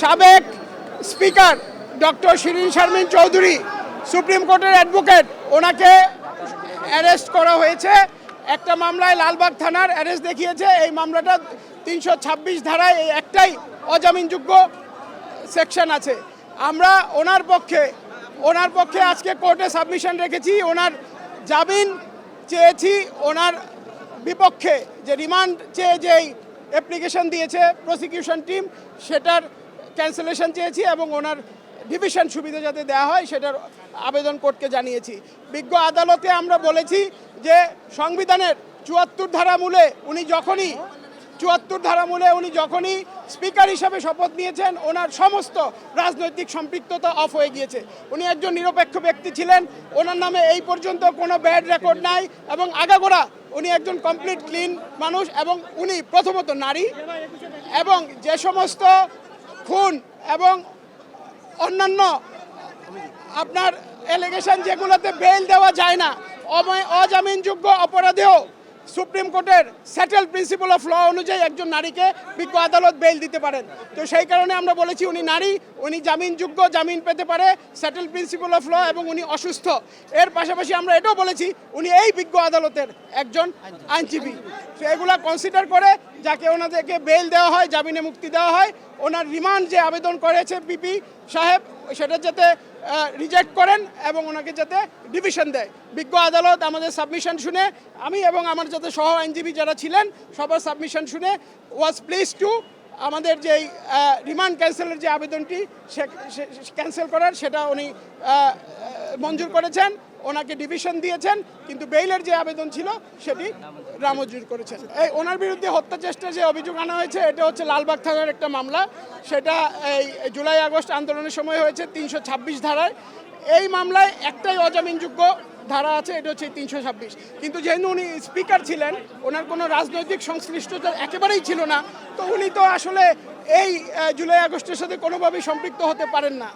সাবেক speaker doctor Shirin Sharmin Chowdhury supreme কোর্টের advocate, ওনাকে অ্যারেস্ট করা হয়েছে একটা মামলায়। লালবাগ থানার অ্যারেস্ট দেখিয়েছে। এই মামলাটা 326 ধারায় এই একটাই অজামিনযোগ্য সেকশন আছে। আমরা ওনার পক্ষে আজকে কোর্টে সাবমিশন রেখেছি। ওনার জামিন চেয়েছি। ওনার বিপক্ষে যে রিমান্ড চেয়ে যেই অ্যাপ্লিকেশন দিয়েছে প্রসিকিউশন টিম, সেটার ক্যান্সেলেশন চেয়েছি এবং ওনার ডিভিশন সুবিধা যাতে দেওয়া হয় সেটার আবেদন কোর্টকে জানিয়েছি। বিজ্ঞ আদালতে আমরা বলেছি যে সংবিধানের 74 ধারা মূলে উনি যখনই স্পিকার হিসাবে শপথ নিয়েছেন, ওনার সমস্ত রাজনৈতিক সম্পৃক্ততা অফ হয়ে গিয়েছে। উনি একজন নিরপেক্ষ ব্যক্তি ছিলেন। ওনার নামে এই পর্যন্ত কোনো ব্যাড রেকর্ড নাই এবং আগাগোড়া উনি একজন কমপ্লিট ক্লিন মানুষ। এবং উনি প্রথমত নারী, এবং যে সমস্ত খুন এবং অন্যান্য আপনার এলিগেশন যেগুলোতে বেল দেওয়া যায় না, অজামিনযোগ্য অপরাধেও সুপ্রিম কোর্টের সেটেল প্রিন্সিপাল অফ ল অনুযায়ী একজন নারীকে বিজ্ঞ আদালত বেল দিতে পারেন। তো সেই কারণে আমরা বলেছি উনি নারী, উনি জামিনযোগ্য, জামিন পেতে পারে সেটেল প্রিন্সিপাল অফ ল, এবং উনি অসুস্থ। এর পাশাপাশি আমরা এটাও বলেছি উনি এই বিজ্ঞ আদালতের একজন আইনজীবী। তো এগুলা কনসিডার করে যাকে ওনাদেরকে বেল দেওয়া হয়, জামিনে মুক্তি দেওয়া হয়, ওনার রিমান্ড যে আবেদন করেছে পিপি সাহেব সেটা যাতে রিজেক্ট করেন এবং ওনাকে যাতে ডিভিশন দেয়। বিজ্ঞ আদালত আমাদের সাবমিশন শুনে, আমি এবং আমার যাতে সহ আইনজীবী যারা ছিলেন সবার সাবমিশন শুনে ওয়াজ প্লিজ টু আমাদের যেই রিমান্ড ক্যান্সেলের যে আবেদনটি ক্যান্সেল করার সেটা উনি মঞ্জুর করেছেন, ওনাকে ডিভিশন দিয়েছেন, কিন্তু বেইলের যে আবেদন ছিল সেটি নামঞ্জুর করেছেন। এই ওনার বিরুদ্ধে হত্যা চেষ্টার যে অভিযোগ আনা হয়েছে এটা হচ্ছে লালবাগ থানার একটা মামলা। সেটা এই জুলাই আগস্ট আন্দোলনের সময় হয়েছে 326 ধারায়। এই মামলায় একটাই অজামিনযোগ্য ধারা আছে, এটা হচ্ছে 326। কিন্তু যেহেতু উনি স্পিকার ছিলেন, ওনার কোনো রাজনৈতিক সংশ্লিষ্টতা একেবারেই ছিল না, তো উনি তো আসলে এই জুলাই আগস্টের সাথে কোনোভাবেই সম্পৃক্ত হতে পারেন না।